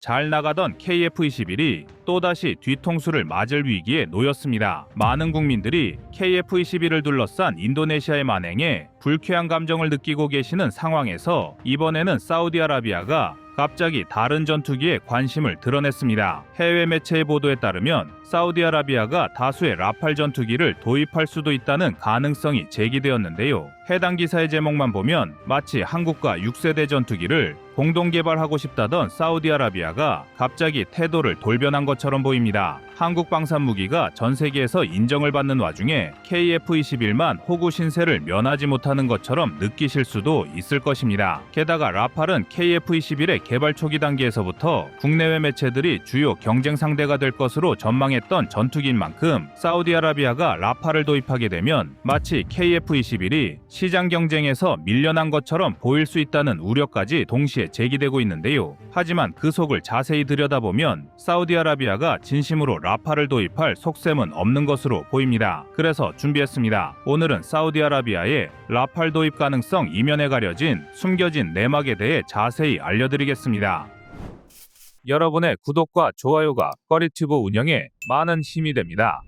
잘 나가던 KF-21이 또다시 뒤통수를 맞을 위기에 놓였습니다. 많은 국민들이 KF-21을 둘러싼 인도네시아의 만행에 불쾌한 감정을 느끼고 계시는 상황에서 이번에는 사우디아라비아가 갑자기 다른 전투기에 관심을 드러냈습니다. 해외 매체의 보도에 따르면 사우디아라비아가 다수의 라팔 전투기를 도입할 수도 있다는 가능성이 제기되었는데요. 해당 기사의 제목만 보면 마치 한국과 6세대 전투기를 공동 개발하고 싶다던 사우디아라비아가 갑자기 태도를 돌변한 것처럼 보입니다. 한국 방산 무기가 전 세계에서 인정을 받는 와중에 KF-21만 호구 신세를 면하지 못하는 것처럼 느끼실 수도 있을 것입니다. 게다가 라팔은 KF-21의 개발 초기 단계에서부터 국내외 매체들이 주요 경쟁 상대가 될 것으로 전망했던 전투기인 만큼 사우디아라비아가 라팔을 도입하게 되면 마치 KF-21이 시장 경쟁에서 밀려난 것처럼 보일 수 있다는 우려까지 동시에 제기되고 있는데요. 하지만 그 속을 자세히 들여다보면 사우디아라비아가 진심으로 라팔을 도입할 속셈은 없는 것으로 보입니다. 그래서 준비했습니다. 오늘은 사우디아라비아의 라팔 도입 가능성 이면에 가려진 숨겨진 내막에 대해 자세히 알려드리겠습니다. 여러분의 구독과 좋아요가 꺼리튜브 운영에 많은 힘이 됩니다.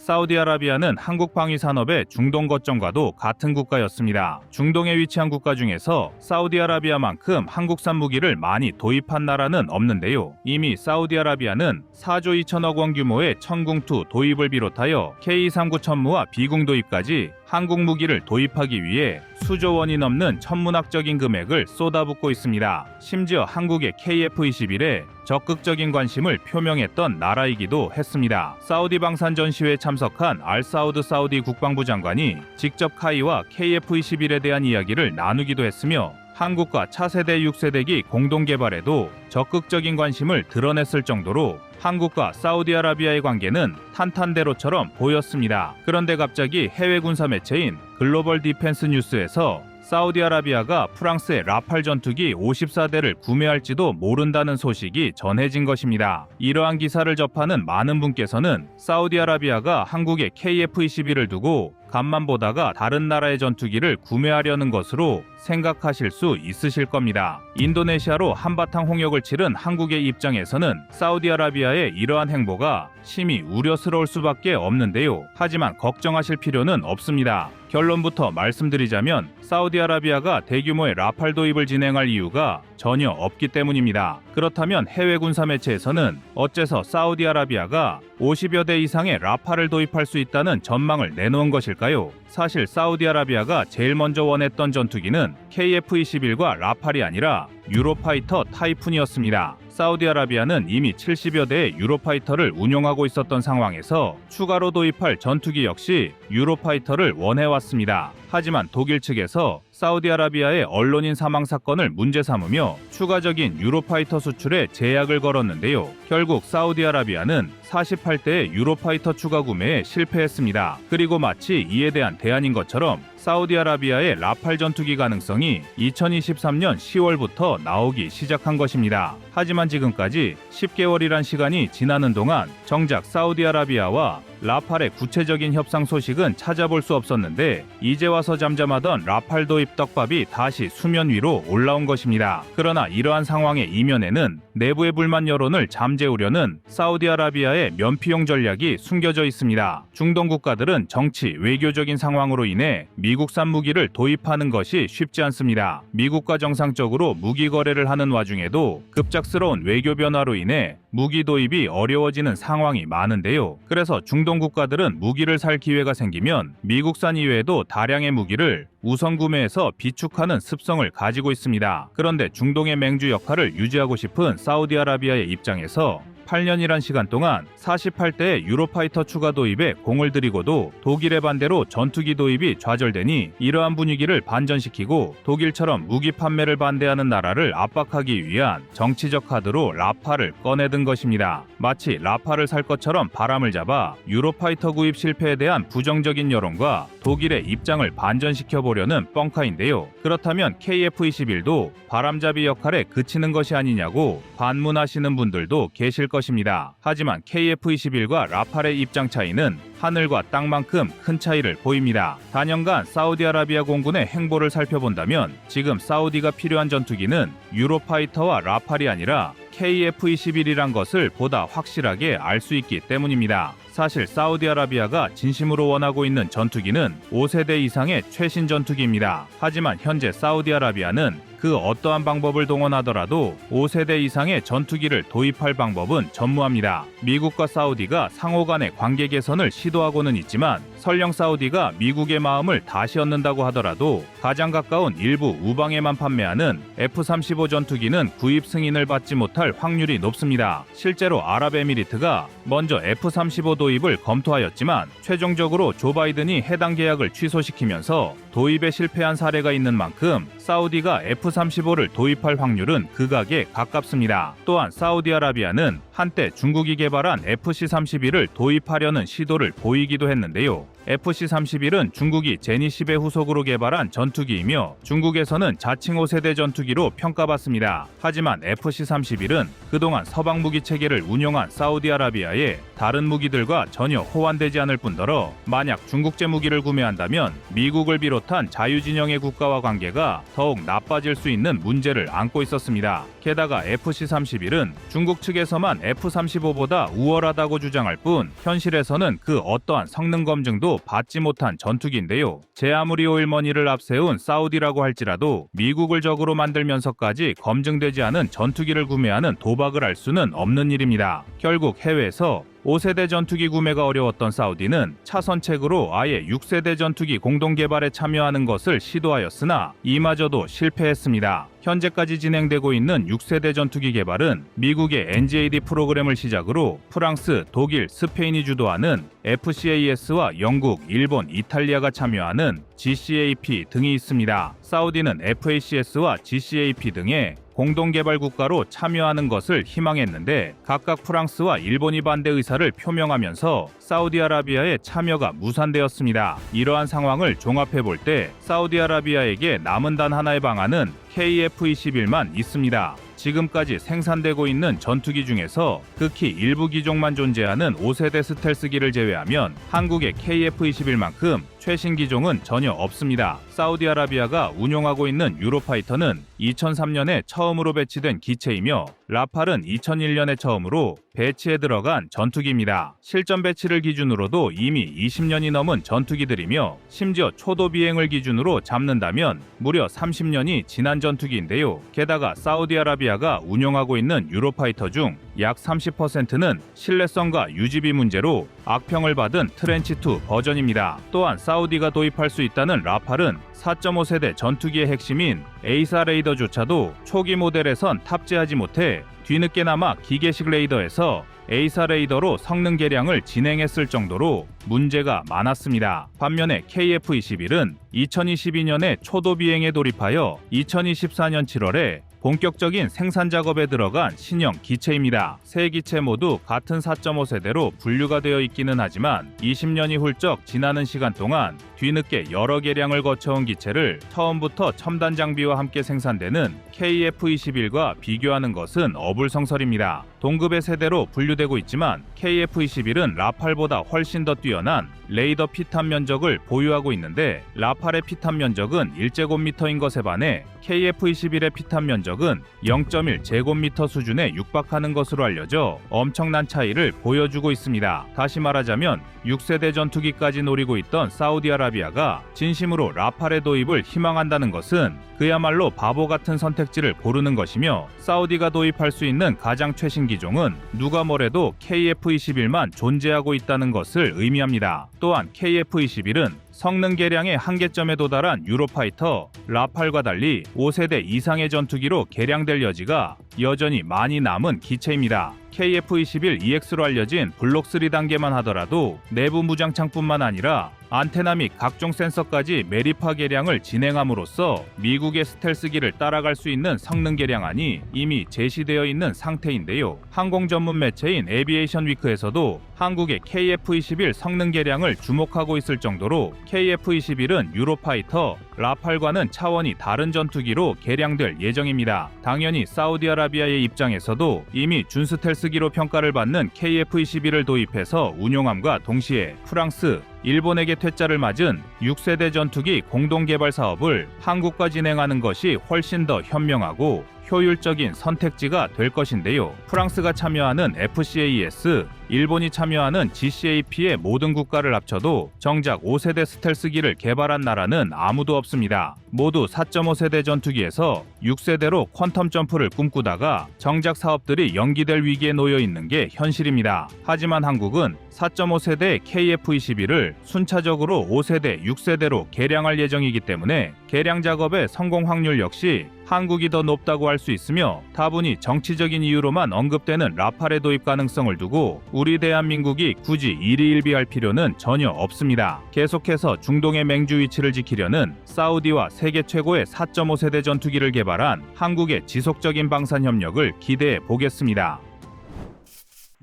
사우디아라비아는 한국 방위 산업의 중동 거점과도 같은 국가였습니다. 중동에 위치한 국가 중에서 사우디아라비아만큼 한국산 무기를 많이 도입한 나라는 없는데요. 이미 사우디아라비아는 4조 2천억 원 규모의 천궁2 도입을 비롯하여 K239 천무와 비궁 도입까지 한국 무기를 도입하기 위해 수조 원이 넘는 천문학적인 금액을 쏟아붓고 있습니다. 심지어 한국의 KF-21에 적극적인 관심을 표명했던 나라이기도 했습니다. 사우디 방산 전시회에 참석한 알사우드 사우디 국방부 장관이 직접 카이와 KF-21에 대한 이야기를 나누기도 했으며 한국과 차세대 6세대기 공동 개발에도 적극적인 관심을 드러냈을 정도로 한국과 사우디아라비아의 관계는 탄탄대로처럼 보였습니다. 그런데 갑자기 해외 군사 매체인 글로벌 디펜스 뉴스에서 사우디아라비아가 프랑스의 라팔 전투기 54대를 구매할지도 모른다는 소식이 전해진 것입니다. 이러한 기사를 접하는 많은 분께서는 사우디아라비아가 한국의 KF-21을 두고 간만 보다가 다른 나라의 전투기를 구매하려는 것으로 생각하실 수 있으실 겁니다. 인도네시아로 한바탕 홍역을 치른 한국의 입장에서는 사우디아라비아의 이러한 행보가 심히 우려스러울 수밖에 없는데요. 하지만 걱정하실 필요는 없습니다. 결론부터 말씀드리자면 사우디아라비아가 대규모의 라팔 도입을 진행할 이유가 전혀 없기 때문입니다. 그렇다면 해외 군사 매체에서는 어째서 사우디아라비아가 50여 대 이상의 라팔을 도입할 수 있다는 전망을 내놓은 것일까요? 사실 사우디아라비아가 제일 먼저 원했던 전투기는 KF-21과 라팔이 아니라 유로파이터 타이푼이었습니다. 사우디아라비아는 이미 70여 대의 유로파이터를 운용하고 있었던 상황에서 추가로 도입할 전투기 역시 유로파이터를 원해왔습니다. 하지만 독일 측에서 사우디아라비아의 언론인 사망 사건을 문제 삼으며 추가적인 유로파이터 수출에 제약을 걸었는데요. 결국 사우디아라비아는 48대의 유로파이터 추가 구매에 실패했습니다. 그리고 마치 이에 대한 대안인 것처럼 사우디아라비아의 라팔 전투기 가능성이 2023년 10월부터 나오기 시작한 것입니다. 하지만 지금까지 10개월이란 시간이 지나는 동안 정작 사우디아라비아와 라팔의 구체적인 협상 소식은 찾아볼 수 없었는데 이제 와서 잠잠하던 라팔 도입 떡밥이 다시 수면 위로 올라온 것입니다. 그러나 이러한 상황의 이면에는 내부의 불만 여론을 잠재우려는 사우디아라비아의 면피용 전략이 숨겨져 있습니다. 중동 국가들은 정치, 외교적인 상황으로 인해 미국산 무기를 도입하는 것이 쉽지 않습니다. 미국과 정상적으로 무기 거래를 하는 와중에도 급작스러운 외교 변화로 인해 무기 도입이 어려워지는 상황이 많은데요. 그래서 중동 국가들은 무기를 살 기회가 생기면 미국산 이외에도 다량의 무기를 우선 구매해서 비축하는 습성을 가지고 있습니다. 그런데 중동의 맹주 역할을 유지하고 싶은 사우디아라비아의 입장에서 8년이란 시간 동안 48대의 유로파이터 추가 도입에 공을 들이고도 독일의 반대로 전투기 도입이 좌절되니 이러한 분위기를 반전시키고 독일처럼 무기 판매를 반대하는 나라를 압박하기 위한 정치적 카드로 라팔을 꺼내든 것입니다. 마치 라팔을 살 것처럼 바람을 잡아 유로파이터 구입 실패에 대한 부정적인 여론과 독일의 입장을 반전시켜보려는 뻥카인데요. 그렇다면 KF-21도 바람잡이 역할에 그치는 것이 아니냐고 반문하시는 분들도 계실 것입니다. 것입니다. 하지만 KF-21과 라팔의 입장 차이는 하늘과 땅만큼 큰 차이를 보입니다. 단연간 사우디아라비아 공군의 행보를 살펴본다면 지금 사우디가 필요한 전투기는 유로파이터와 라팔이 아니라 KF-21이란 것을 보다 확실하게 알 수 있기 때문입니다. 사실 사우디아라비아가 진심으로 원하고 있는 전투기는 5세대 이상의 최신 전투기입니다. 하지만 현재 사우디아라비아는 그 어떠한 방법을 동원하더라도 5세대 이상의 전투기를 도입할 방법은 전무합니다. 미국과 사우디가 상호 간의 관계 개선을 시도하고는 있지만 설령 사우디가 미국의 마음을 다시 얻는다고 하더라도 가장 가까운 일부 우방에만 판매하는 F-35 전투기는 구입 승인을 받지 못할 확률이 높습니다. 실제로 아랍에미리트가 먼저 F-35 도입을 검토하였지만 최종적으로 조 바이든이 해당 계약을 취소시키면서 도입에 실패한 사례가 있는 만큼 사우디가 F-35를 도입할 확률은 극악에 가깝습니다. 또한 사우디아라비아는 한때 중국이 개발한 FC-31을 도입하려는 시도를 보이기도 했는데요. FC-31은 중국이 제니10의 후속으로 개발한 전투기이며 중국에서는 자칭 5세대 전투기로 평가받습니다. 하지만 FC-31은 그동안 서방 무기 체계를 운용한 사우디아라비아의 다른 무기들과 전혀 호환되지 않을 뿐더러 만약 중국제 무기를 구매한다면 미국을 비롯한 자유진영의 국가와 관계가 더욱 나빠질 수 있는 문제를 안고 있었습니다. 게다가 FC-31은 중국 측에서만 F-35보다 우월하다고 주장할 뿐 현실에서는 그 어떠한 성능 검증도 받지 못한 전투기인데요. 제 아무리 오일머니를 앞세운 사우디라고 할지라도 미국을 적으로 만들면서까지 검증되지 않은 전투기를 구매하는 도박을 할 수는 없는 일입니다. 결국 해외에서 5세대 전투기 구매가 어려웠던 사우디는 차선책으로 아예 6세대 전투기 공동 개발에 참여하는 것을 시도하였으나 이마저도 실패했습니다. 현재까지 진행되고 있는 6세대 전투기 개발은 미국의 NGAD 프로그램을 시작으로 프랑스, 독일, 스페인이 주도하는 FCAS와 영국, 일본, 이탈리아가 참여하는 GCAP 등이 있습니다. 사우디는 FACS와 GCAP 등의 공동개발 국가로 참여하는 것을 희망했는데 각각 프랑스와 일본이 반대 의사를 표명하면서 사우디아라비아의 참여가 무산되었습니다. 이러한 상황을 종합해볼 때 사우디아라비아에게 남은 단 하나의 방안은 KF-21만 있습니다. 지금까지 생산되고 있는 전투기 중에서 극히 일부 기종만 존재하는 5세대 스텔스기를 제외하면 한국의 KF-21만큼 최신 기종은 전혀 없습니다. 사우디아라비아가 운용하고 있는 유로파이터는 2003년에 처음으로 배치된 기체이며 라팔은 2001년에 처음으로 배치에 들어간 전투기입니다. 실전 배치를 기준으로도 이미 20년이 넘은 전투기들이며 심지어 초도 비행을 기준으로 잡는다면 무려 30년이 지난 전투기인데요. 게다가 사우디아라비아가 운용하고 있는 유로파이터 중 약 30%는 신뢰성과 유지비 문제로 악평을 받은 트렌치2 버전입니다. 또한 사우디가 도입할 수 있다는 라팔은 4.5세대 전투기의 핵심인 에이사 레이더조차도 초기 모델에선 탑재하지 못해 뒤늦게나마 기계식 레이더에서 에이사 레이더로 성능 개량을 진행했을 정도로 문제가 많았습니다. 반면에 KF-21은 2022년에 초도 비행에 돌입하여 2024년 7월에 본격적인 생산 작업에 들어간 신형 기체입니다. 세 기체 모두 같은 4.5세대로 분류가 되어 있기는 하지만 20년이 훌쩍 지나는 시간 동안 뒤늦게 여러 개량을 거쳐온 기체를 처음부터 첨단 장비와 함께 생산되는 KF-21과 비교하는 것은 어불성설입니다. 동급의 세대로 분류되고 있지만 KF-21은 라팔보다 훨씬 더 뛰어난 레이더 피탄 면적을 보유하고 있는데 라팔의 피탄 면적은 1제곱미터인 것에 반해 KF-21의 피탄 면적은 0.1제곱미터 수준에 육박하는 것으로 알려져 엄청난 차이를 보여주고 있습니다. 다시 말하자면 6세대 전투기까지 노리고 있던 사우디아라비아가 진심으로 라팔의 도입을 희망한다는 것은 그야말로 바보 같은 선택지를 고르는 것이며 사우디가 도입할 수 있는 가장 최신 기종은 누가 뭐래도 KF-21만 존재하고 있다는 것을 의미합니다. 또한 KF-21은 성능 개량의 한계점에 도달한 유로파이터, 라팔과 달리 5세대 이상의 전투기로 개량될 여지가 여전히 많이 남은 기체입니다. KF-21EX로 알려진 블록 3 단계만 하더라도 내부 무장창뿐만 아니라 안테나 및 각종 센서까지 매립화 개량을 진행함으로써 미국의 스텔스기를 따라갈 수 있는 성능 개량안이 이미 제시되어 있는 상태인데요. 항공 전문 매체인 에비에이션 위크에서도 한국의 KF-21 성능 개량을 주목하고 있을 정도로 KF-21은 유로파이터, 라팔과는 차원이 다른 전투기로 개량될 예정입니다. 당연히 사우디아라비아의 입장에서도 이미 준스텔스기로 평가를 받는 KF-21을 도입해서 운용함과 동시에 프랑스, 일본에게 퇴짜를 맞은 6세대 전투기 공동개발 사업을 한국과 진행하는 것이 훨씬 더 현명하고 효율적인 선택지가 될 것인데요. 프랑스가 참여하는 FCAS, 일본이 참여하는 GCAP의 모든 국가를 합쳐도 정작 5세대 스텔스기를 개발한 나라는 아무도 없습니다. 모두 4.5세대 전투기에서 6세대로 퀀텀 점프를 꿈꾸다가 정작 사업들이 연기될 위기에 놓여 있는 게 현실입니다. 하지만 한국은 4.5세대 KF-21을 순차적으로 5세대, 6세대로 개량할 예정이기 때문에 개량 작업의 성공 확률 역시 한국이 더 높다고 할 수 있으며 다분히 정치적인 이유로만 언급되는 라팔의 도입 가능성을 두고 우리 대한민국이 굳이 일희일비할 필요는 전혀 없습니다. 계속해서 중동의 맹주 위치를 지키려는 사우디와 세계 최고의 4.5세대 전투기를 개발한 한국의 지속적인 방산 협력을 기대해 보겠습니다.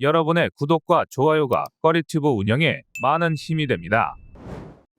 여러분의 구독과 좋아요가 꺼리튜브 운영에 많은 힘이 됩니다.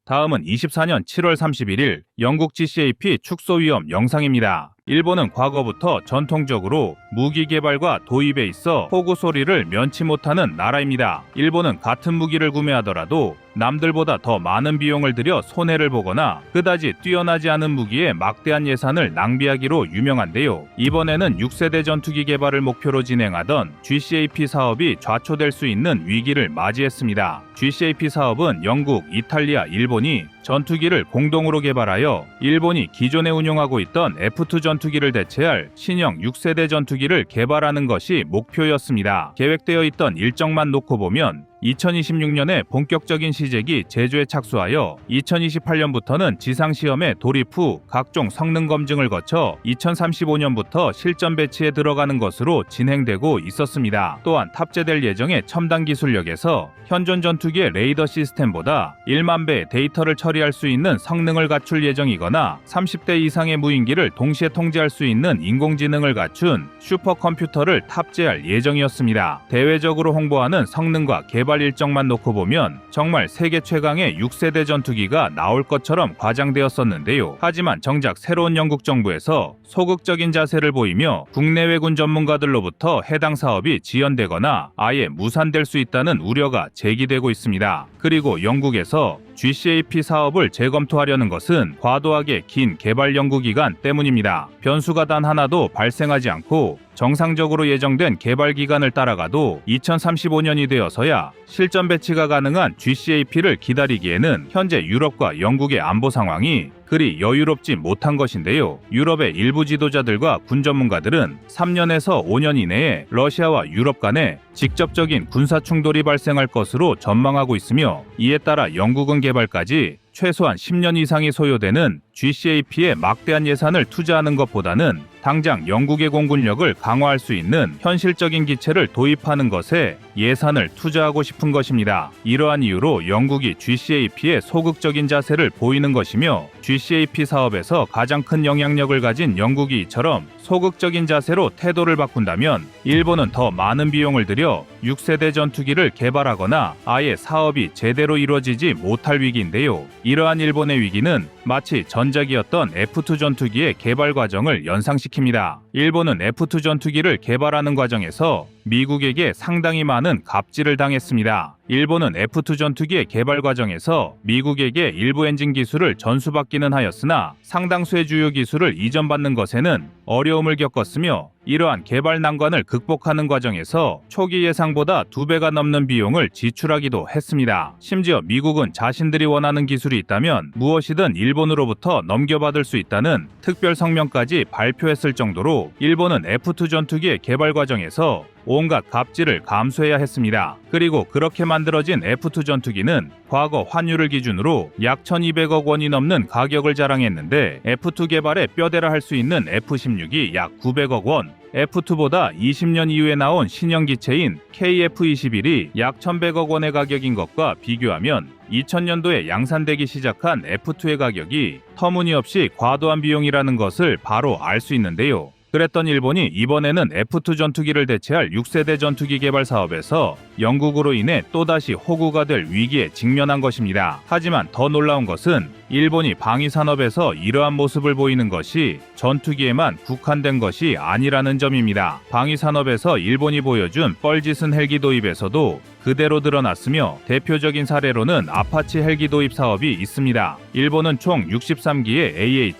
다음은 24년 7월 31일 영국 GCAP 축소 위험 영상입니다. 일본은 과거부터 전통적으로 무기 개발과 도입에 있어 호구 소리를 면치 못하는 나라입니다. 일본은 같은 무기를 구매하더라도 남들보다 더 많은 비용을 들여 손해를 보거나 그다지 뛰어나지 않은 무기에 막대한 예산을 낭비하기로 유명한데요. 이번에는 6세대 전투기 개발을 목표로 진행하던 GCAP 사업이 좌초될 수 있는 위기를 맞이했습니다. GCAP 사업은 영국, 이탈리아, 일본이 전투기를 공동으로 개발하여 일본이 기존에 운용하고 있던 F2 전투기를 대체할 신형 6세대 전투기를 개발하는 것이 목표였습니다. 계획되어 있던 일정만 놓고 보면 2026년에 본격적인 시제기 제조에 착수하여 2028년부터는 지상시험에 돌입 후 각종 성능 검증을 거쳐 2035년부터 실전 배치에 들어가는 것으로 진행되고 있었습니다. 또한 탑재될 예정의 첨단 기술력에서 현존 전투기의 레이더 시스템보다 1만 배의 데이터를 처리할 수 있는 성능을 갖출 예정이거나 30대 이상의 무인기를 동시에 통제할 수 있는 인공지능을 갖춘 슈퍼컴퓨터를 탑재할 예정이었습니다. 대외적으로 홍보하는 성능과 개발 일정만 놓고 보면 정말 세계 최강의 6세대 전투기가 나올 것처럼 과장되었었는데요. 하지만 정작 새로운 영국 정부에서 소극적인 자세를 보이며 국내외군 전문가들로부터 해당 사업이 지연되거나 아예 무산될 수 있다는 우려가 제기되고 있습니다. 그리고 영국에서 GCAP 사업을 재검토하려는 것은 과도하게 긴 개발 연구 기간 때문입니다. 변수가 단 하나도 발생하지 않고 정상적으로 예정된 개발 기간을 따라가도 2035년이 되어서야 실전 배치가 가능한 GCAP를 기다리기에는 현재 유럽과 영국의 안보 상황이 그리 여유롭지 못한 것인데요. 유럽의 일부 지도자들과 군 전문가들은 3년에서 5년 이내에 러시아와 유럽 간에 직접적인 군사 충돌이 발생할 것으로 전망하고 있으며 이에 따라 영국은 개발까지 최소한 10년 이상이 소요되는 GCAP에 막대한 예산을 투자하는 것보다는 당장 영국의 공군력을 강화할 수 있는 현실적인 기체를 도입하는 것에 예산을 투자하고 싶은 것입니다. 이러한 이유로 영국이 GCAP에 소극적인 자세를 보이는 것이며 GCAP 사업에서 가장 큰 영향력을 가진 영국이 이처럼 소극적인 자세로 태도를 바꾼다면 일본은 더 많은 비용을 들여 6세대 전투기를 개발하거나 아예 사업이 제대로 이루어지지 못할 위기인데요. 이러한 일본의 위기는 마치 전작이었던 F2 전투기의 개발 과정을 연상시킵니다. 일본은 F2 전투기를 개발하는 과정에서 미국에게 상당히 많은 갑질을 당했습니다. 일본은 F2 전투기의 개발 과정에서 미국에게 일부 엔진 기술을 전수받기는 하였으나 상당수의 주요 기술을 이전받는 것에는 어려움을 겪었으며 이러한 개발 난관을 극복하는 과정에서 초기 예상보다 2배가 넘는 비용을 지출하기도 했습니다. 심지어 미국은 자신들이 원하는 기술이 있다면 무엇이든 일본으로부터 넘겨받을 수 있다는 특별 성명까지 발표했을 정도로 일본은 F2 전투기의 개발 과정에서 온갖 갑질을 감수해야 했습니다. 그리고 그렇게 만들어진 F2 전투기는 과거 환율을 기준으로 약 1200억 원이 넘는 가격을 자랑했는데 F2 개발에 뼈대라 할 수 있는 F16이 약 900억 원, F2보다 20년 이후에 나온 신형 기체인 KF-21이 약 1100억 원의 가격인 것과 비교하면 2000년도에 양산되기 시작한 F2의 가격이 터무니없이 과도한 비용이라는 것을 바로 알 수 있는데요. 그랬던 일본이 이번에는 F2 전투기를 대체할 6세대 전투기 개발 사업에서 영국으로 인해 또다시 호구가 될 위기에 직면한 것입니다. 하지만 더 놀라운 것은 일본이 방위 산업에서 이러한 모습을 보이는 것이 전투기에만 국한된 것이 아니라는 점입니다. 방위 산업에서 일본이 보여준 뻘짓은 헬기 도입에서도 그대로 드러났으며, 대표적인 사례로는 아파치 헬기 도입 사업이 있습니다. 일본은 총 63기의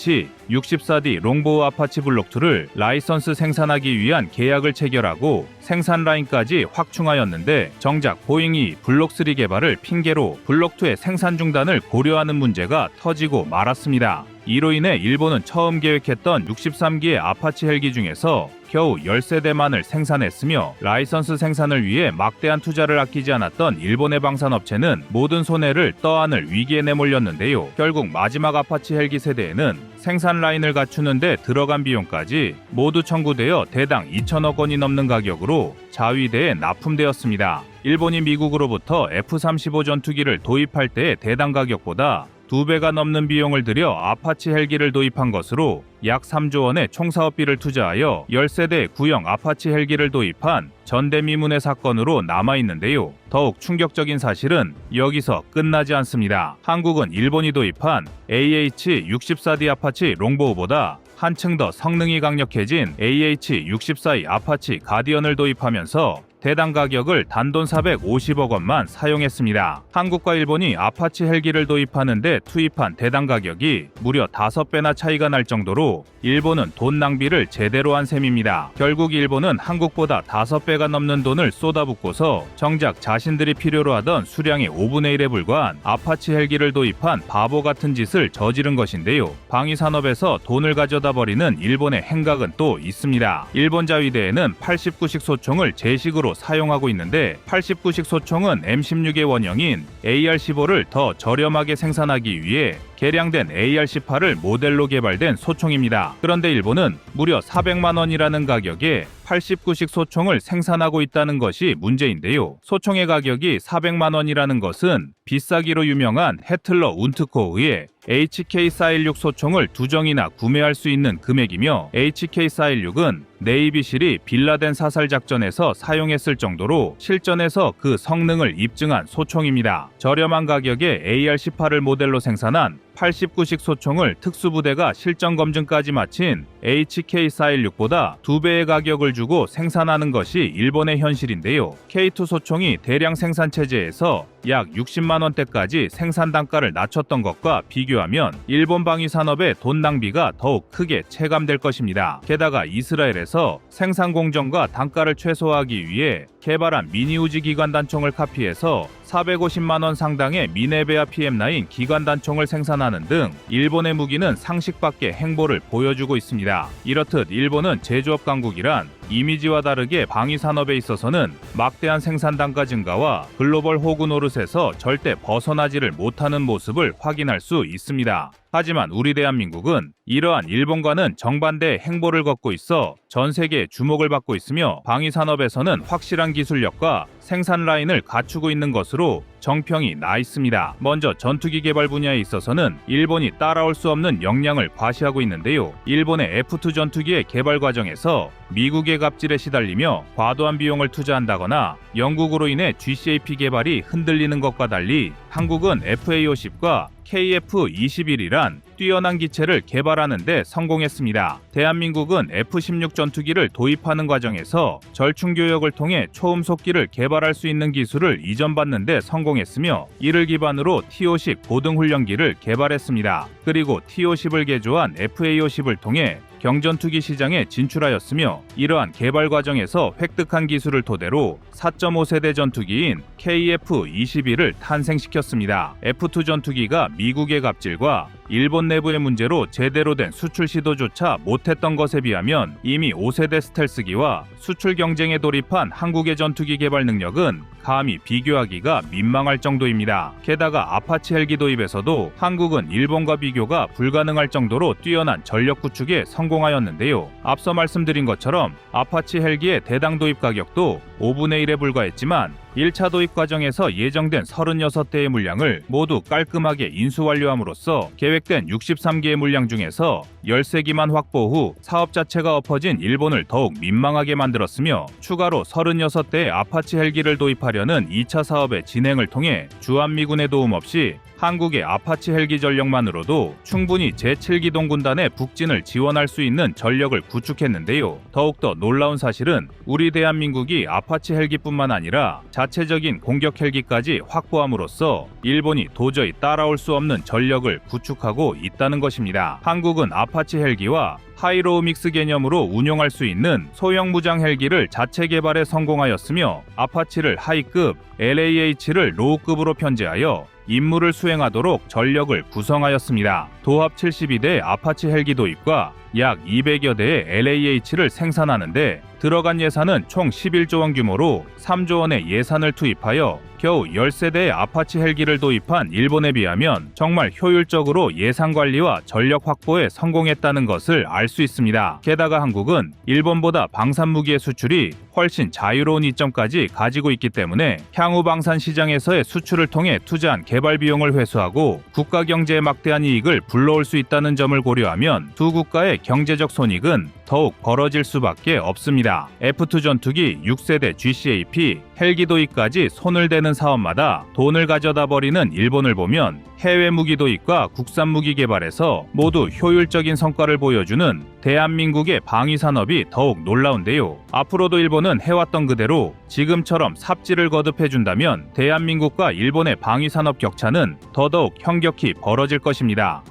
AH-64D 롱보우 아파치 블록2를 라이선스 생산하기 위한 계약을 체결하고 생산 라인까지 확충하였는데, 정작 보잉이 블록3 개발을 핑계로 블록2의 생산 중단을 고려하는 문제가 터지고 말았습니다. 이로 인해 일본은 처음 계획했던 63기의 아파치 헬기 중에서 겨우 10세대만을 생산했으며, 라이선스 생산을 위해 막대한 투자를 아끼지 않았던 일본의 방산업체는 모든 손해를 떠안을 위기에 내몰렸는데요. 결국 마지막 아파치 헬기 세대에는 생산 라인을 갖추는 데 들어간 비용까지 모두 청구되어 대당 2천억 원이 넘는 가격으로 자위대에 납품되었습니다. 일본이 미국으로부터 F-35 전투기를 도입할 때의 대당 가격보다 2배가 넘는 비용을 들여 아파치 헬기를 도입한 것으로 약 3조 원의 총사업비를 투자하여 10세대 구형 아파치 헬기를 도입한 전대미문의 사건으로 남아있는데요. 더욱 충격적인 사실은 여기서 끝나지 않습니다. 한국은 일본이 도입한 AH-64D 아파치 롱보우보다 한층 더 성능이 강력해진 AH-64E 아파치 가디언을 도입하면서 대당 가격을 단돈 450억 원만 사용했습니다. 한국과 일본이 아파치 헬기를 도입하는데 투입한 대당 가격이 무려 5배나 차이가 날 정도로 일본은 돈 낭비를 제대로 한 셈입니다. 결국 일본은 한국보다 5배가 넘는 돈을 쏟아붓고서 정작 자신들이 필요로 하던 수량의 5분의 1에 불과한 아파치 헬기를 도입한 바보 같은 짓을 저지른 것인데요. 방위 산업에서 돈을 가져다 버리는 일본의 행각은 또 있습니다. 일본 자위대에는 89식 소총을 제식으로 사용하고 있는데, 89식 소총은 M16의 원형인 AR-15를 더 저렴하게 생산하기 위해 개량된 AR-18을 모델로 개발된 소총입니다. 그런데 일본은 무려 400만 원이라는 가격에 89식 소총을 생산하고 있다는 것이 문제인데요. 소총의 가격이 400만 원이라는 것은 비싸기로 유명한 헤틀러 운트코흐의 HK-416 소총을 2정이나 구매할 수 있는 금액이며, HK-416은 네이비실이 빌라덴 사살 작전에서 사용했을 정도로 실전에서 그 성능을 입증한 소총입니다. 저렴한 가격에 AR-18을 모델로 생산한 89식 소총을 특수부대가 실전 검증까지 마친 HK-416보다 2배의 가격을 주고 생산하는 것이 일본의 현실인데요. K2 소총이 대량 생산 체제에서 약 60만 원대까지 생산 단가를 낮췄던 것과 비교하면 일본 방위 산업의 돈 낭비가 더욱 크게 체감될 것입니다. 게다가 이스라엘에서 생산 공정과 단가를 최소화하기 위해 개발한 미니우지 기관단총을 카피해서 450만 원 상당의 미네베아 PM9 기관단총을 생산하는 등 일본의 무기는 상식밖의 행보를 보여주고 있습니다. 이렇듯 일본은 제조업 강국이란 이미지와 다르게 방위 산업에 있어서는 막대한 생산 단가 증가와 글로벌 호구 노릇에서 절대 벗어나지를 못하는 모습을 확인할 수 있습니다. 하지만 우리 대한민국은 이러한 일본과는 정반대의 행보를 걷고 있어 전 세계의 주목을 받고 있으며, 방위 산업에서는 확실한 기술력과 생산 라인을 갖추고 있는 것으로 정평이 나 있습니다. 먼저 전투기 개발 분야에 있어서는 일본이 따라올 수 없는 역량을 과시하고 있는데요. 일본의 F2 전투기의 개발 과정에서 미국의 갑질에 시달리며 과도한 비용을 투자한다거나 영국으로 인해 GCAP 개발이 흔들리는 것과 달리, 한국은 FA-50과 KF-21이란 뛰어난 기체를 개발하는 데 성공했습니다. 대한민국은 F-16 전투기를 도입하는 과정에서 절충교역을 통해 초음속기를 개발할 수 있는 기술을 이전받는 데 성공했으며, 이를 기반으로 T-50 고등훈련기를 개발했습니다. 그리고 T-50을 개조한 FA-50을 통해 경전투기 시장에 진출하였으며, 이러한 개발 과정에서 획득한 기술을 토대로 4.5세대 전투기인 KF-21을 탄생시켰습니다. F2 전투기가 미국의 갑질과 일본 내부의 문제로 제대로 된 수출 시도조차 못했던 것에 비하면 이미 5세대 스텔스기와 수출 경쟁에 돌입한 한국의 전투기 개발 능력은 감히 비교하기가 민망할 정도입니다. 게다가 아파치 헬기 도입에서도 한국은 일본과 비교가 불가능할 정도로 뛰어난 전력 구축에 성공하였는데요. 앞서 말씀드린 것처럼 아파치 헬기의 대당 도입 가격도 5분의 1에 불과했지만 1차 도입 과정에서 예정된 36대의 물량을 모두 깔끔하게 인수 완료함으로써 계획된 63기의 물량 중에서 13기만 확보 후 사업 자체가 엎어진 일본을 더욱 민망하게 만들었으며, 추가로 36대의 아파치 헬기를 도입하려는 2차 사업의 진행을 통해 주한미군의 도움 없이 한국의 아파치 헬기 전력만으로도 충분히 제7기동 군단의 북진을 지원할 수 있는 전력을 구축했는데요. 더욱더 놀라운 사실은 우리 대한민국이 아파치 헬기뿐만 아니라 자체적인 공격 헬기까지 확보함으로써 일본이 도저히 따라올 수 없는 전력을 구축하고 있다는 것입니다. 한국은 아파치 헬기와 하이로우 믹스 개념으로 운용할 수 있는 소형 무장 헬기를 자체 개발에 성공하였으며, 아파치를 하이급, LAH를 로우급으로 편제하여 임무를 수행하도록 전력을 구성하였습니다. 도합 72대 아파치 헬기 도입과 약 200여 대의 LAH를 생산하는데 들어간 예산은 총 11조 원 규모로 3조 원의 예산을 투입하여 겨우 13대의 아파치 헬기를 도입한 일본에 비하면 정말 효율적으로 예산 관리와 전력 확보에 성공했다는 것을 알 수 있습니다. 게다가 한국은 일본보다 방산 무기의 수출이 훨씬 자유로운 이점까지 가지고 있기 때문에 향후 방산 시장에서의 수출을 통해 투자한 개발 비용을 회수하고 국가 경제에 막대한 이익을 불러올 수 있다는 점을 고려하면 두 국가의 경제적 손익은 더욱 벌어질 수밖에 없습니다. F2 전투기 6세대 GCAP 헬기 도입까지 손을 대는 사업마다 돈을 가져다 버리는 일본을 보면 해외 무기 도입과 국산 무기 개발에서 모두 효율적인 성과를 보여주는 대한민국의 방위 산업이 더욱 놀라운데요. 앞으로도 일본은 해왔던 그대로 지금처럼 삽질을 거듭해준다면 대한민국과 일본의 방위 산업 격차는 더더욱 현격히 벌어질 것입니다.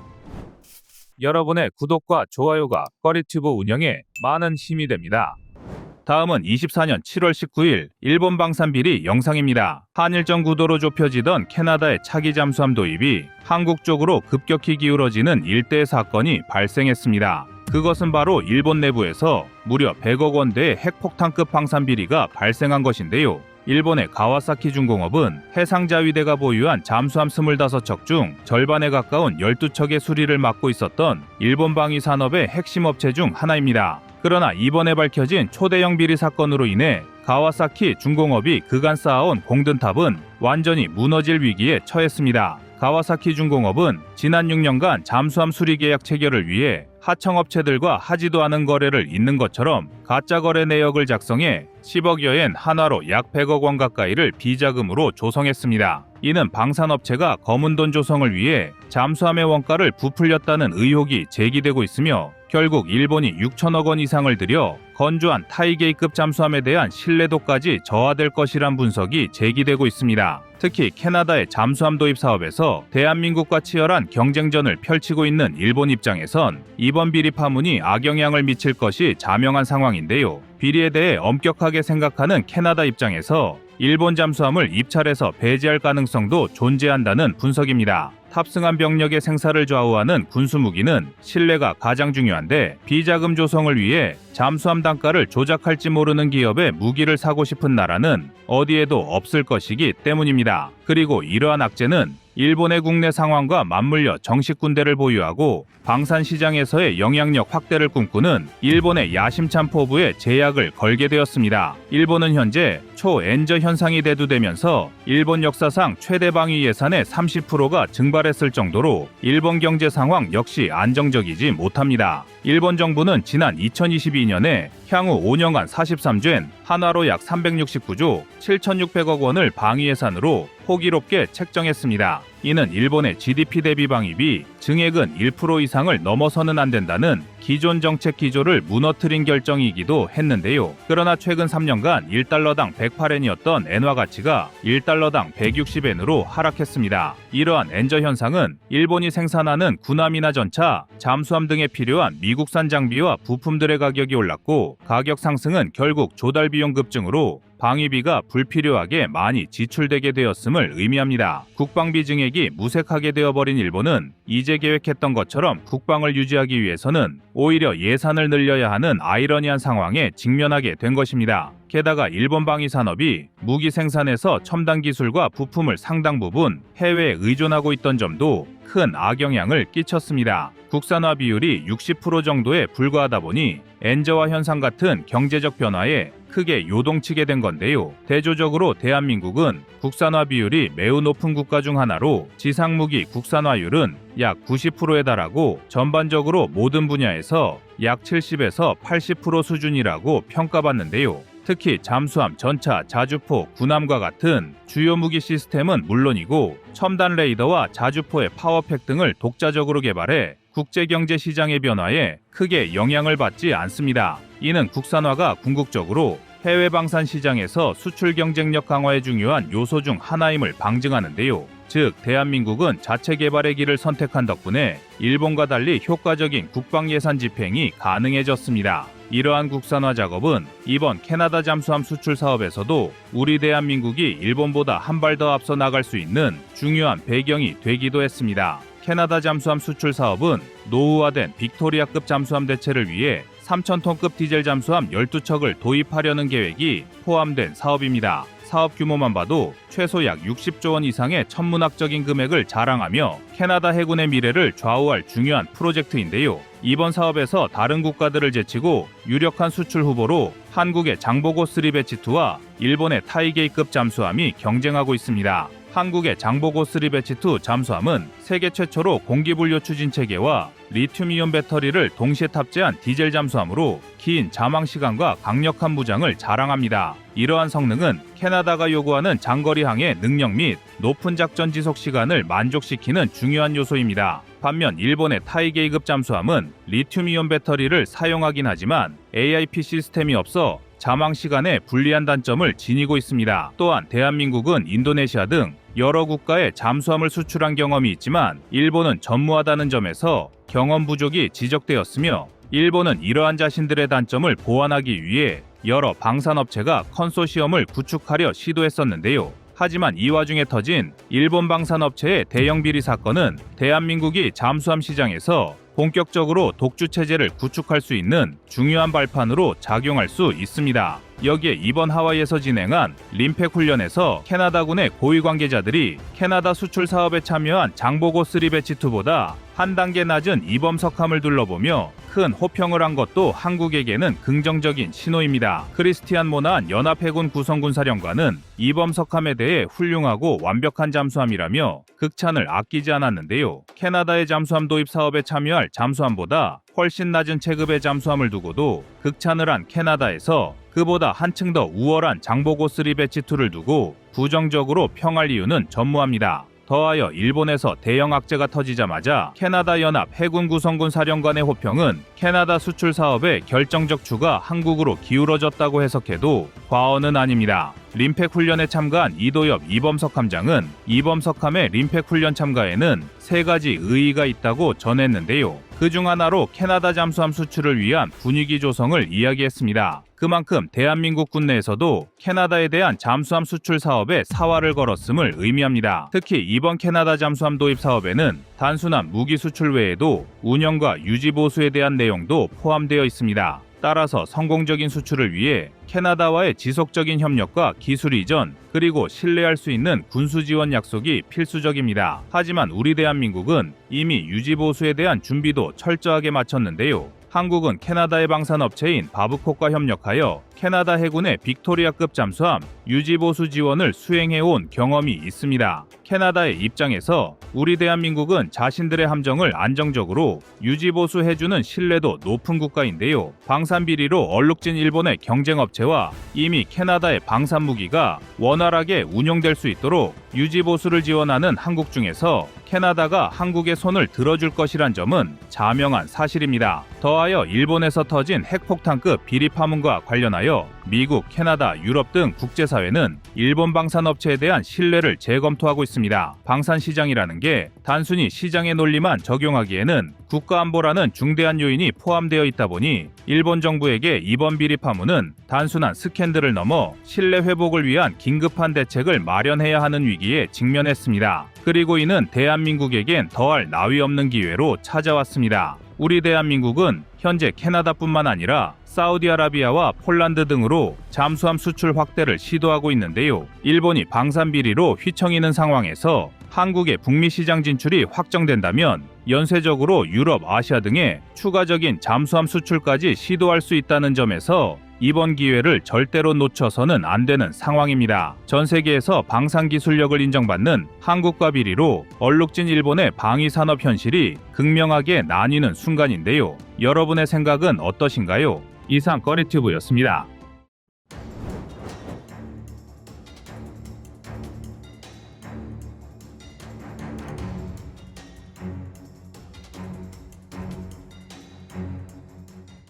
여러분의 구독과 좋아요가 꺼리튜브 운영에 많은 힘이 됩니다. 다음은 24년 7월 19일 일본 방산 비리 영상입니다. 한일전 구도로 좁혀지던 캐나다의 차기 잠수함 도입이 한국 쪽으로 급격히 기울어지는 일대의 사건이 발생했습니다. 그것은 바로 일본 내부에서 무려 100억 원대의 핵폭탄급 방산 비리가 발생한 것인데요. 일본의 가와사키 중공업은 해상자위대가 보유한 잠수함 25척 중 절반에 가까운 12척의 수리를 맡고 있었던 일본 방위 산업의 핵심 업체 중 하나입니다. 그러나 이번에 밝혀진 초대형 비리 사건으로 인해 가와사키 중공업이 그간 쌓아온 공든탑은 완전히 무너질 위기에 처했습니다. 가와사키 중공업은 지난 6년간 잠수함 수리 계약 체결을 위해 하청업체들과 하지도 않은 거래를 있는 것처럼 가짜 거래 내역을 작성해 10억여엔 한화로 약 100억 원 가까이를 비자금으로 조성했습니다. 이는 방산업체가 검은 돈 조성을 위해 잠수함의 원가를 부풀렸다는 의혹이 제기되고 있으며, 결국 일본이 6천억 원 이상을 들여 건조한 타이게이급 잠수함에 대한 신뢰도까지 저하될 것이란 분석이 제기되고 있습니다. 특히 캐나다의 잠수함 도입 사업에서 대한민국과 치열한 경쟁전을 펼치고 있는 일본 입장에선 이번 비리 파문이 악영향을 미칠 것이 자명한 상황인데요. 비리에 대해 엄격하게 생각하는 캐나다 입장에서 일본 잠수함을 입찰해서 배제할 가능성도 존재한다는 분석입니다. 탑승한 병력의 생사를 좌우하는 군수무기는 신뢰가 가장 중요한데, 비자금 조성을 위해 잠수함 단가를 조작할지 모르는 기업의 무기를 사고 싶은 나라는 어디에도 없을 것이기 때문입니다. 그리고 이러한 악재는 일본의 국내 상황과 맞물려 정식 군대를 보유하고 방산 시장에서의 영향력 확대를 꿈꾸는 일본의 야심찬 포부에 제약을 걸게 되었습니다. 일본은 현재 초엔저 현상이 대두되면서 일본 역사상 최대 방위 예산의 30%가 증발했을 정도로 일본 경제 상황 역시 안정적이지 못합니다. 일본 정부는 지난 2022년에 향후 5년간 43젠 한화로 약 369조 7,600억 원을 방위 예산으로 호기롭게 책정했습니다. 이는 일본의 GDP 대비 방위비 증액은 1% 이상을 넘어서는 안 된다는 기존 정책 기조를 무너뜨린 결정이기도 했는데요. 그러나 최근 3년간 1달러당 108엔이었던 엔화 가치가 1달러당 160엔으로 하락했습니다. 이러한 엔저 현상은 일본이 생산하는 군함이나 전차, 잠수함 등에 필요한 미국산 장비와 부품들의 가격이 올랐고, 가격 상승은 결국 조달 비용 급증으로 방위비가 불필요하게 많이 지출되게 되었음을 의미합니다. 국방비 증액이 무색하게 되어버린 일본은 이제 계획했던 것처럼 국방을 유지하기 위해서는 오히려 예산을 늘려야 하는 아이러니한 상황에 직면하게 된 것입니다. 게다가 일본 방위 산업이 무기 생산에서 첨단 기술과 부품을 상당 부분 해외에 의존하고 있던 점도 큰 악영향을 끼쳤습니다. 국산화 비율이 60% 정도에 불과하다 보니 엔저와 현상 같은 경제적 변화에 크게 요동치게 된 건데요. 대조적으로 대한민국은 국산화 비율이 매우 높은 국가 중 하나로 지상무기 국산화율은 약 90%에 달하고 전반적으로 모든 분야에서 약 70에서 80% 수준이라고 평가받는데요. 특히 잠수함, 전차, 자주포, 군함과 같은 주요 무기 시스템은 물론이고 첨단 레이더와 자주포의 파워팩 등을 독자적으로 개발해 국제경제 시장의 변화에 크게 영향을 받지 않습니다. 이는 국산화가 궁극적으로 해외 방산 시장에서 수출 경쟁력 강화에 중요한 요소 중 하나임을 방증하는데요. 즉, 대한민국은 자체 개발의 길을 선택한 덕분에 일본과 달리 효과적인 국방 예산 집행이 가능해졌습니다. 이러한 국산화 작업은 이번 캐나다 잠수함 수출 사업에서도 우리 대한민국이 일본보다 한 발 더 앞서 나갈 수 있는 중요한 배경이 되기도 했습니다. 캐나다 잠수함 수출 사업은 노후화된 빅토리아급 잠수함 대체를 위해 3,000톤급 디젤 잠수함 12척을 도입하려는 계획이 포함된 사업입니다. 사업 규모만 봐도 최소 약 60조 원 이상의 천문학적인 금액을 자랑하며 캐나다 해군의 미래를 좌우할 중요한 프로젝트인데요. 이번 사업에서 다른 국가들을 제치고 유력한 수출 후보로 한국의 장보고 3 배치2와 일본의 타이게이급 잠수함이 경쟁하고 있습니다. 한국의 장보고 3 배치2 잠수함은 세계 최초로 공기분류 추진 체계와 리튬이온 배터리를 동시에 탑재한 디젤 잠수함으로 긴 잠항 시간과 강력한 무장을 자랑합니다. 이러한 성능은 캐나다가 요구하는 장거리 항해 능력 및 높은 작전 지속 시간을 만족시키는 중요한 요소입니다. 반면 일본의 타이게이급 잠수함은 리튬이온 배터리를 사용하긴 하지만 AIP 시스템이 없어 잠항 시간에 불리한 단점을 지니고 있습니다. 또한 대한민국은 인도네시아 등 여러 국가에 잠수함을 수출한 경험이 있지만 일본은 전무하다는 점에서 경험 부족이 지적되었으며 일본은 이러한 자신들의 단점을 보완하기 위해 여러 방산업체가 컨소시엄을 구축하려 시도했었는데요. 하지만 이 와중에 터진 일본 방산업체의 대형 비리 사건은 대한민국이 잠수함 시장에서 본격적으로 독주 체제를 구축할 수 있는 중요한 발판으로 작용할 수 있습니다. 여기에 이번 하와이에서 진행한 림팩 훈련에서 캐나다군의 고위 관계자들이 캐나다 수출 사업에 참여한 장보고 3 배치2보다 한 단계 낮은 이범석함을 둘러보며 큰 호평을 한 것도 한국에게는 긍정적인 신호입니다. 크리스티안 모난 연합해군 구성군 사령관은 이범석함에 대해 훌륭하고 완벽한 잠수함이라며 극찬을 아끼지 않았는데요. 캐나다의 잠수함 도입 사업에 참여할 잠수함보다 훨씬 낮은 체급의 잠수함을 두고도 극찬을 한 캐나다에서 그보다 한층 더 우월한 장보고 3 배치2를 두고 부정적으로 평할 이유는 전무합니다. 더하여 일본에서 대형 악재가 터지자마자 캐나다 연합 해군 구성군 사령관의 호평은 캐나다 수출 사업의 결정적 추가 한국으로 기울어졌다고 해석해도 과언은 아닙니다. 림팩 훈련에 참가한 이도엽 이범석 함장은 이범석함의 림팩 훈련 참가에는 3가지 의의가 있다고 전했는데요. 그중 하나로 캐나다 잠수함 수출을 위한 분위기 조성을 이야기했습니다. 그만큼 대한민국 군내에서도 캐나다에 대한 잠수함 수출 사업에 사활을 걸었음을 의미합니다. 특히 이번 캐나다 잠수함 도입 사업에는 단순한 무기 수출 외에도 운영과 유지 보수에 대한 내용도 포함되어 있습니다. 따라서 성공적인 수출을 위해 캐나다와의 지속적인 협력과 기술 이전, 그리고 신뢰할 수 있는 군수 지원 약속이 필수적입니다. 하지만 우리 대한민국은 이미 유지 보수에 대한 준비도 철저하게 마쳤는데요. 한국은 캐나다의 방산업체인 바브콕과 협력하여 캐나다 해군의 빅토리아급 잠수함 유지보수 지원을 수행해온 경험이 있습니다. 캐나다의 입장에서 우리 대한민국은 자신들의 함정을 안정적으로 유지보수해주는 신뢰도 높은 국가인데요. 방산비리로 얼룩진 일본의 경쟁업체와 이미 캐나다의 방산무기가 원활하게 운용될 수 있도록 유지보수를 지원하는 한국 중에서 캐나다가 한국의 손을 들어줄 것이란 점은 자명한 사실입니다. 더하여 일본에서 터진 핵폭탄급 비리 파문과 관련하여 미국, 캐나다, 유럽 등 국제사회는 일본 방산업체에 대한 신뢰를 재검토하고 있습니다. 방산시장이라는 게 단순히 시장의 논리만 적용하기에는 국가안보라는 중대한 요인이 포함되어 있다 보니 일본 정부에게 이번 비리 파문은 단순한 스캔들을 넘어 신뢰 회복을 위한 긴급한 대책을 마련해야 하는 위기에 직면했습니다. 그리고 이는 대한민국에겐 더할 나위 없는 기회로 찾아왔습니다. 우리 대한민국은 현재 캐나다뿐만 아니라 사우디아라비아와 폴란드 등으로 잠수함 수출 확대를 시도하고 있는데요. 일본이 방산 비리로 휘청이는 상황에서 한국의 북미 시장 진출이 확정된다면 연쇄적으로 유럽, 아시아 등의 추가적인 잠수함 수출까지 시도할 수 있다는 점에서 이번 기회를 절대로 놓쳐서는 안 되는 상황입니다. 전 세계에서 방산 기술력을 인정받는 한국과 비리로 얼룩진 일본의 방위 산업 현실이 극명하게 나뉘는 순간인데요. 여러분의 생각은 어떠신가요? 이상 꺼리튜브였습니다.